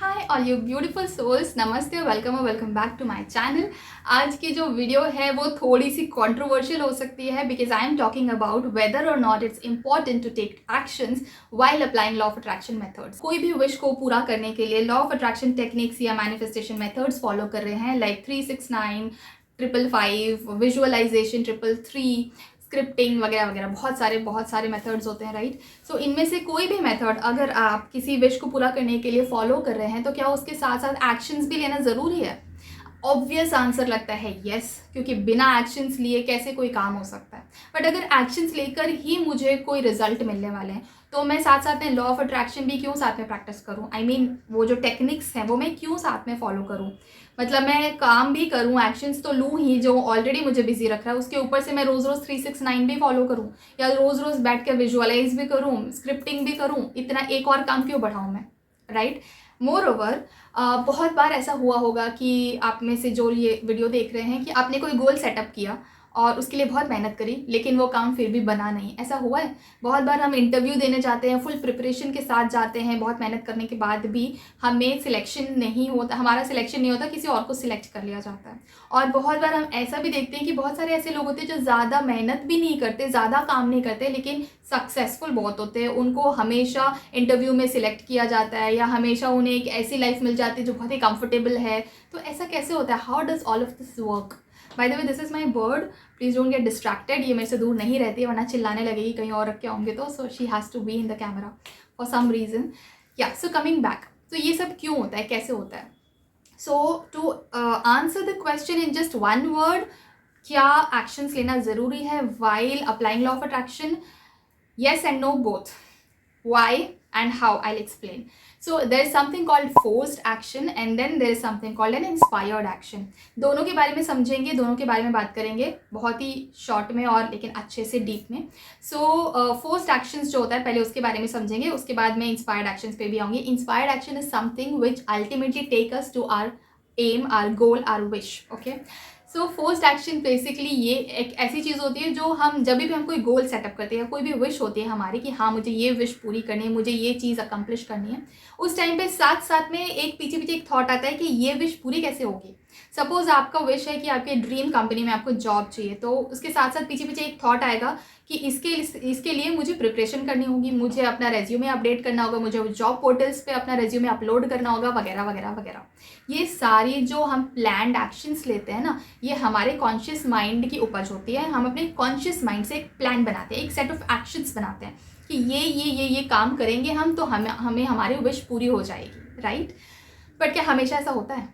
Hi all you beautiful souls, namaste और welcome back to my channel. आज की जो वीडियो है वो थोड़ी सी कंट्रोवर्शियल हो सकती है because I am talking about whether और not it's important to take actions while applying law of attraction methods. कोई भी विश को पूरा करने के लिए लॉ ऑफ अट्रैक्शन टेक्निक्स या मैनिफेस्टेशन मेथड्स फॉलो कर रहे हैं, लाइक 369, 555, विजुअलाइजेशन, 333, स्क्रिप्टिंग वगैरह वगैरह, बहुत सारे मेथड्स होते हैं, राइट। सो इनमें से कोई भी मेथड अगर आप किसी विश को पूरा करने के लिए फॉलो कर रहे हैं तो क्या उसके साथ साथ एक्शंस भी लेना ज़रूरी है? ऑब्वियस आंसर लगता है यस, क्योंकि बिना एक्शंस लिए कैसे कोई काम हो सकता है। बट अगर एक्शंस लेकर ही मुझे कोई रिजल्ट मिलने वाले हैं तो मैं साथ साथ में लॉ ऑफ अट्रैक्शन भी क्यों साथ में प्रैक्टिस करूं? आई मीन वो जो टेक्निक्स हैं वो मैं क्यों साथ में फॉलो करूं? मतलब मैं काम भी करूं, एक्शंस तो लूँ ही जो ऑलरेडी मुझे बिजी रख रहा है, उसके ऊपर से मैं रोज़ रोज़ 369 भी फॉलो करूं या रोज़ रोज़ बैठ कर विजुअलाइज भी करूं, स्क्रिप्टिंग भी करूं, इतना एक और काम क्यों बढ़ाऊं मैं, राइट। मोर ओवर बहुत बार ऐसा हुआ होगा कि आप में से जो ये वीडियो देख रहे हैं कि आपने कोई गोल सेटअप किया और उसके लिए बहुत मेहनत करी लेकिन वो काम फिर भी बना नहीं। ऐसा हुआ है बहुत बार। हम इंटरव्यू देने जाते हैं, फुल प्रिपरेशन के साथ जाते हैं, बहुत मेहनत करने के बाद भी हमें सिलेक्शन नहीं होता, हमारा सिलेक्शन नहीं होता, किसी और को सिलेक्ट कर लिया जाता है। और बहुत बार हम ऐसा भी देखते हैं कि बहुत सारे ऐसे लोग होते हैं जो ज़्यादा मेहनत भी नहीं करते, ज़्यादा काम नहीं करते, लेकिन सक्सेसफुल बहुत होते हैं। उनको हमेशा इंटरव्यू में सिलेक्ट किया जाता है या हमेशा उन्हें एक ऐसी लाइफ मिल जाती है जो बहुत ही कंफर्टेबल है। तो ऐसा कैसे होता है? How does all of this work? By the way, this is my bird, please don't get distracted. ये मेरे से दूर नहीं रहती है वरना चिल्लाने लगेगी कहीं और रख के आऊँगे तो। So she has to be in the camera for some reason. या सो कमिंग बैक, तो ये सब क्यों होता है, कैसे होता है? So to answer the question in just one word, क्या एक्शंस लेना ज़रूरी है while applying law of attraction? Yes and no, both. Why and how? I'll explain. So there is something called forced action and then there is something called an inspired action. दोनों के बारे में समझेंगे, दोनों के बारे में बात करेंगे बहुत ही शॉर्ट में और लेकिन अच्छे से डीप में। सो फोर्स्ड एक्शंस जो होता है पहले उसके बारे में समझेंगे, उसके बाद मैं इंस्पायर्ड एक्शंस पे भी आऊँगी। Inspired action is something which ultimately take us to our aim, our goal, our wish. Okay, so forced action basically ये एक ऐसी चीज़ होती है जो जब भी हम कोई गोल सेटअप करते हैं, कोई भी विश होती है हमारी कि हाँ मुझे ये विश पूरी करनी है, मुझे ये चीज़ अकम्प्लिश करनी है, उस टाइम पे साथ साथ में एक पीछे एक थॉट आता है कि ये विश पूरी कैसे होगी। सपोज आपका विश है कि आपके ड्रीम कंपनी में आपको जॉब चाहिए, तो उसके साथ साथ पीछे एक थॉट आएगा कि इसके लिए मुझे प्रिपरेशन करनी होगी, मुझे अपना रेज्यूमे अपडेट करना होगा, मुझे जॉब पोर्टल्स पे अपना रेज्यूमे अपलोड करना होगा, वगैरह वगैरह वगैरह। ये सारी जो हम प्लान्ड एक्शंस लेते हैं ना, ये हमारे कॉन्शियस माइंड की उपज होती है। हम अपने कॉन्शियस माइंड से एक प्लान बनाते हैं, एक सेट ऑफ एक्शंस बनाते हैं कि ये काम करेंगे हम तो हमें हमारी विश पूरी हो जाएगी, राइट। बट क्या हमेशा ऐसा होता है?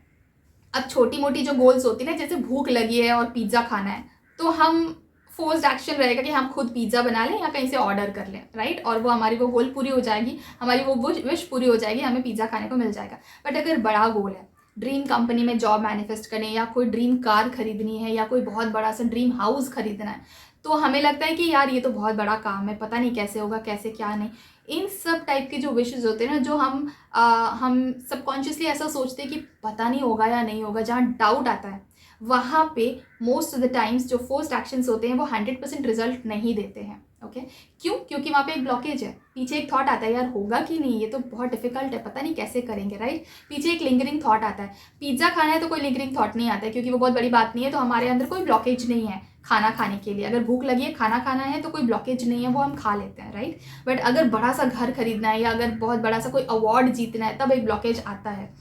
अब छोटी मोटी जो गोल्स होती है ना, जैसे भूख लगी है और पिज़्ज़ा खाना है, तो हम फोर्स्ड एक्शन रहेगा कि हम खुद पिज़्ज़ा बना लें या कहीं से ऑर्डर कर लें, राइट। और वो हमारी वो गोल पूरी हो जाएगी, हमारी वो विश पूरी हो जाएगी, हमें पिज़्ज़ा खाने को मिल जाएगा। बट अगर बड़ा गोल है, ड्रीम कंपनी में जॉब मैनिफेस्ट करनी है या कोई ड्रीम कार खरीदनी है या कोई बहुत बड़ा सा ड्रीम हाउस खरीदना है, तो हमें लगता है कि यार ये तो बहुत बड़ा काम है, पता नहीं कैसे होगा, कैसे क्या नहीं। इन सब टाइप के जो विशेज़ होते हैं ना, जो हम सबकॉन्शियसली ऐसा सोचते हैं कि पता नहीं होगा या नहीं होगा, जहाँ डाउट आता है वहाँ पे मोस्ट ऑफ द टाइम्स जो फोर्स्ड एक्शंस होते हैं वो 100% रिजल्ट नहीं देते हैं। ओके, क्यों? क्योंकि वहाँ पे एक ब्लॉकेज है, पीछे एक थॉट आता है यार होगा कि नहीं, ये तो बहुत डिफिकल्ट है, पता नहीं कैसे करेंगे, राइट। पीछे एक लिंगरिंग थॉट आता है। पिज़्ज़ा खाना है तो कोई लिंगरिंग थॉट नहीं आता है क्योंकि वो बहुत बड़ी बात नहीं है, तो हमारे अंदर कोई ब्लॉकेज नहीं है खाना खाने के लिए। अगर भूख लगी है, खाना खाना है, तो कोई ब्लॉकेज नहीं है, वो हम खा लेते हैं, राइट। बट अगर बड़ा सा घर खरीदना है या अगर बहुत बड़ा सा कोई अवार्ड जीतना है, तब एक ब्लॉकेज आता है।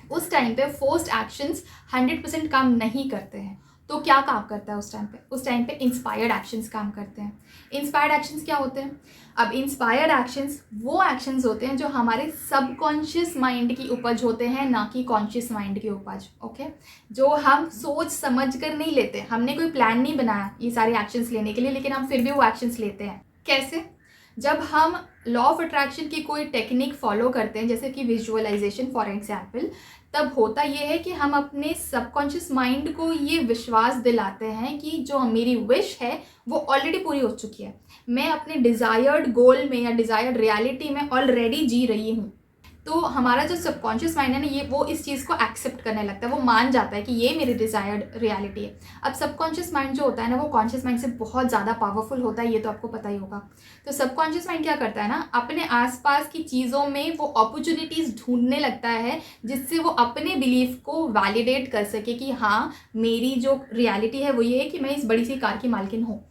उस टाइम पे फोर्स्ड एक्शंस 100% काम नहीं करते हैं। तो क्या काम करता है उस टाइम पे? उस टाइम पे इंस्पायर्ड एक्शंस काम करते हैं। इंस्पायर्ड एक्शंस क्या होते हैं? अब इंस्पायर्ड एक्शंस वो एक्शंस होते हैं जो हमारे सबकॉन्शियस माइंड की उपज होते हैं, ना कि कॉन्शियस माइंड की उपज। ओके, जो हम सोच समझ कर नहीं लेते, हमने कोई प्लान नहीं बनाया ये सारे एक्शंस लेने के लिए, लेकिन हम फिर भी वो एक्शंस लेते हैं। कैसे? जब हम लॉ ऑफ अट्रैक्शन की कोई टेक्निक फॉलो करते हैं, जैसे कि विजुअलाइजेशन फॉर एग्जाम्पल, तब होता ये है कि हम अपने सबकॉन्शियस माइंड को ये विश्वास दिलाते हैं कि जो मेरी विश है वो ऑलरेडी पूरी हो चुकी है, मैं अपने डिज़ायर्ड गोल में या डिज़ायर्ड रियलिटी में ऑलरेडी जी रही हूँ। तो हमारा जो सबकॉन्शियस माइंड है ना, ये वो इस चीज़ को एक्सेप्ट करने लगता है, वो मान जाता है कि ये मेरी डिज़ायर्ड रियलिटी है। अब सबकॉन्शियस माइंड जो होता है ना, वो कॉन्शियस माइंड से बहुत ज़्यादा पावरफुल होता है, ये तो आपको पता ही होगा। तो सबकॉन्शियस माइंड क्या करता है ना, अपने आसपास की चीज़ों में वो अपॉर्चुनिटीज़ ढूंढने लगता है जिससे वो अपने बिलीफ को वैलिडेट कर सके कि हाँ, मेरी जो रियलिटी है वो ये है कि मैं इस बड़ी सी कार की मालकिन हूँ।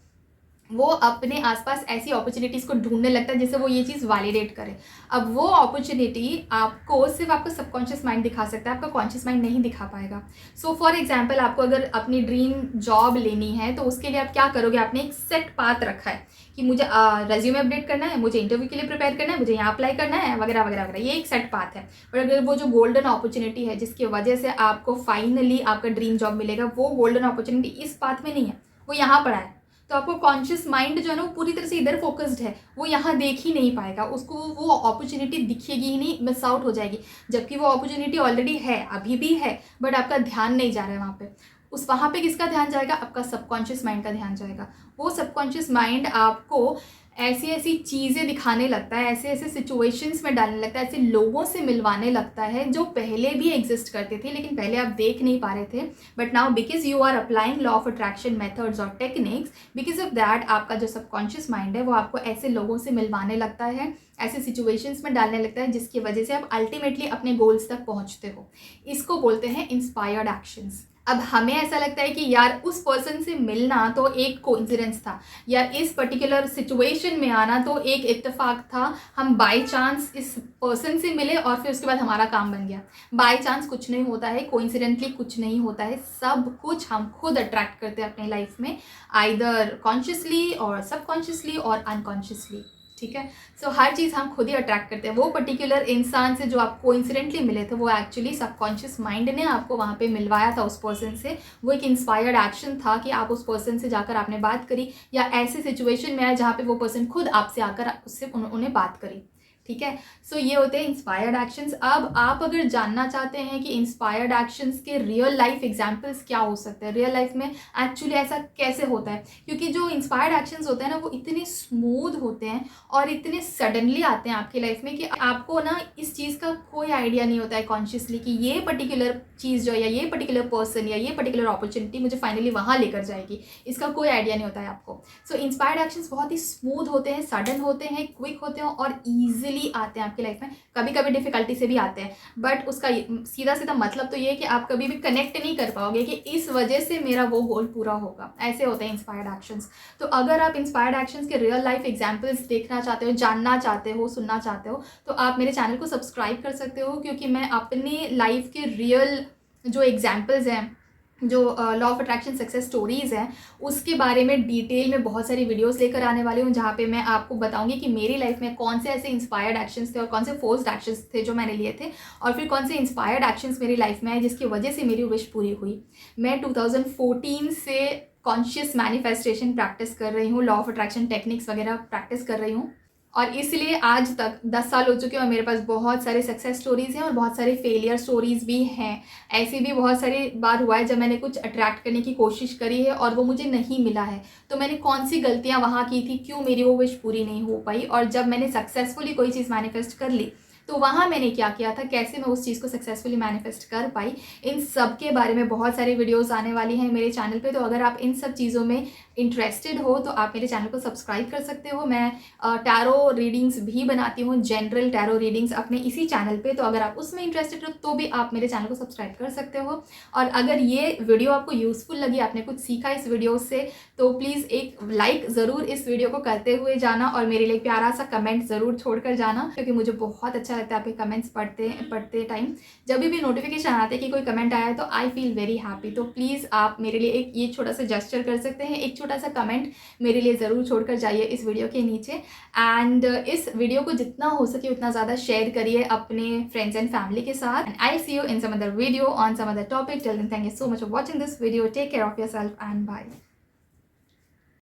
वो अपने आसपास ऐसी अपॉर्चुनिटीज़ को ढूंढने लगता है जिससे वो ये चीज़ वैलिडेट करे। अब वो अपॉर्चुनिटी आपको सिर्फ आपका सबकॉन्शियस माइंड दिखा सकता है, आपका कॉन्शियस माइंड नहीं दिखा पाएगा। सो फॉर एग्जांपल, आपको अगर अपनी ड्रीम जॉब लेनी है तो उसके लिए आप क्या करोगे, आपने एक सेट पाथ रखा है कि मुझे रेज्यूमे अपडेट करना है, मुझे इंटरव्यू के लिए प्रिपेयर करना है, मुझे यहाँ अप्लाई करना है, वगैरह वगैरह वगैरह, ये एक सेट पाथ है। पर अगर वो जो गोल्डन अपॉर्चुनिटी है जिसकी वजह से आपको फाइनली आपका ड्रीम जॉब मिलेगा, वो गोल्डन अपॉर्चुनिटी इस पाथ में नहीं है, वो यहाँ पड़ा है, तो आपको कॉन्शियस माइंड जो है ना, वो पूरी तरह से इधर फोकस्ड है, वो यहाँ देख ही नहीं पाएगा, उसको वो अपॉर्चुनिटी दिखेगी ही नहीं, मिस आउट हो जाएगी। जबकि वो अपॉर्चुनिटी ऑलरेडी है, अभी भी है, बट आपका ध्यान नहीं जा रहा है वहाँ पे। वहाँ पे किसका ध्यान जाएगा, आपका सबकॉन्शियस माइंड का ध्यान जाएगा। वो सबकॉन्शियस माइंड आपको ऐसी ऐसी चीज़ें दिखाने लगता है, ऐसे ऐसे सिचुएशंस में डालने लगता है, ऐसे लोगों से मिलवाने लगता है जो पहले भी एग्जिस्ट करते थे लेकिन पहले आप देख नहीं पा रहे थे। But now because you are applying law of attraction methods और टेक्निक्स, बिकॉज ऑफ दैट आपका जो सबकॉन्शियस माइंड है वो आपको ऐसे लोगों से मिलवाने लगता है, ऐसे सिचुएशंस में डालने लगता है जिसकी वजह से आप अल्टीमेटली अपने गोल्स तक पहुंचते हो। इसको बोलते हैं इंस्पायर्ड एक्शंस। अब हमें ऐसा लगता है कि यार उस पर्सन से मिलना तो एक कोइंसिडेंस था, या इस पर्टिकुलर सिचुएशन में आना तो एक इत्तेफाक था, हम बाय चांस इस पर्सन से मिले और फिर उसके बाद हमारा काम बन गया। बाय चांस कुछ नहीं होता है, कोइंसिडेंटली कुछ नहीं होता है, सब कुछ हम खुद अट्रैक्ट करते हैं अपने लाइफ में, आइदर कॉन्शियसली और सबकॉन्शियसली और अनकॉन्शियसली। ठीक है, सो हर चीज़ हम खुद ही अट्रैक्ट करते हैं। वो पर्टिकुलर इंसान से जो आप कोइंसिडेंटली मिले थे, वो एक्चुअली सबकॉन्शियस माइंड ने आपको वहाँ पे मिलवाया था उस पर्सन से। वो एक इंस्पायर्ड एक्शन था कि आप उस पर्सन से जाकर आपने बात करी, या ऐसे सिचुएशन में आए जहाँ पे वो पर्सन खुद आपसे आकर उससे उन्होंने बात करी। ठीक है, सो ये होते हैं इंस्पायर्ड एक्शंस। अब आप अगर जानना चाहते हैं कि इंस्पायर्ड एक्शंस के रियल लाइफ एग्जांपल्स क्या हो सकते हैं, रियल लाइफ में एक्चुअली ऐसा कैसे होता है, क्योंकि जो इंस्पायर्ड एक्शंस होते हैं ना, वो इतने स्मूथ होते हैं और इतने सडनली आते हैं आपकी लाइफ में कि आपको ना इस चीज़ का कोई आइडिया नहीं होता है कॉन्शियसली कि ये पर्टिकुलर चीज़ जो है, या ये पर्टिकुलर पर्सन, या ये पर्टिकुलर अपॉर्चुनिटी मुझे फाइनली वहाँ लेकर जाएगी, इसका कोई आइडिया नहीं होता है आपको। सो इंस्पायर्ड एक्शंस बहुत ही स्मूथ होते हैं, सडन होते हैं, क्विक होते हैं और ईजिली आते हैं आपकी लाइफ में। कभी कभी डिफिकल्टी से भी आते हैं, बट उसका सीधा सीधा मतलब तो ये है कि आप कभी भी कनेक्ट नहीं कर पाओगे कि इस वजह से मेरा वो गोल पूरा होगा। ऐसे होते हैं इंस्पायर्ड एक्शंस। तो अगर आप इंस्पायर्ड एक्शंस के रियल लाइफ एग्जांपल्स देखना चाहते हो, जानना चाहते हो, सुनना चाहते हो, तो आप मेरे चैनल को सब्सक्राइब कर सकते हो, क्योंकि मैं अपने लाइफ के रियल जो एग्जाम्पल्स हैं, जो law of attraction success stories हैं, उसके बारे में डिटेल में बहुत सारी वीडियोस लेकर आने वाली हूँ, जहाँ पे मैं आपको बताऊंगी कि मेरी लाइफ में कौन से ऐसे इंस्पायर्ड एक्शंस थे और कौन से फोर्स्ड एक्शंस थे जो मैंने लिए थे, और फिर कौन से इंस्पायर्ड एक्शंस मेरी लाइफ में आए जिसकी वजह से मेरी विश पूरी हुई। मैं 2014 से कॉन्शियस मैनिफेस्टेशन प्रैक्टिस कर रही हूँ, लॉ ऑफ अट्रैक्शन टेक्निक्स वगैरह प्रैक्टिस कर रही हूँ, और इसलिए आज तक 10 साल हो चुके हैं और मेरे पास बहुत सारे सक्सेस स्टोरीज़ हैं और बहुत सारे फेलियर स्टोरीज़ भी हैं। ऐसे भी बहुत सारी बार हुआ है जब मैंने कुछ अट्रैक्ट करने की कोशिश करी है और वो मुझे नहीं मिला है, तो मैंने कौन सी गलतियां वहाँ की थी, क्यों मेरी वो विश पूरी नहीं हो पाई, और जब मैंने सक्सेसफुली कोई चीज़ मैनिफेस्ट कर ली तो वहाँ मैंने क्या किया था, कैसे मैं उस चीज़ को सक्सेसफुली मैनिफेस्ट कर पाई। इन सब के बारे में बहुत सारी वीडियोस आने वाली हैं मेरे चैनल पे, तो अगर आप इन सब चीज़ों में इंटरेस्टेड हो तो आप मेरे चैनल को सब्सक्राइब कर सकते हो। मैं टैरो रीडिंग्स भी बनाती हूँ, जनरल टैरो रीडिंग्स अपने इसी चैनल पे, तो अगर आप उसमें इंटरेस्टेड हो तो भी आप मेरे चैनल को सब्सक्राइब कर सकते हो। और अगर ये वीडियो आपको यूज़फुल लगी, आपने कुछ सीखा इस वीडियो से, तो प्लीज़ एक लाइक ज़रूर इस वीडियो को करते हुए जाना और मेरे लिए प्यारा सा कमेंट ज़रूर छोड़ कर जाना, क्योंकि मुझे बहुत अच्छा लगता है आपके कमेंट्स पढ़ते टाइम। जब भी नोटिफिकेशन आते हैं कि कोई कमेंट आया है तो आई फील वेरी हैप्पी। तो प्लीज़ आप मेरे लिए एक ये छोटा सा जेस्चर कर सकते हैं, एक छोटा सा कमेंट मेरे लिए ज़रूर छोड़कर जाइए इस वीडियो के नीचे। एंड इस वीडियो को जितना हो सके उतना ज़्यादा शेयर करिए अपने फ्रेंड्स एंड फैमिली के साथ। And I see you in some other video on some other topic. Till then, thank you so much for watching this video. Take care of yourself and bye.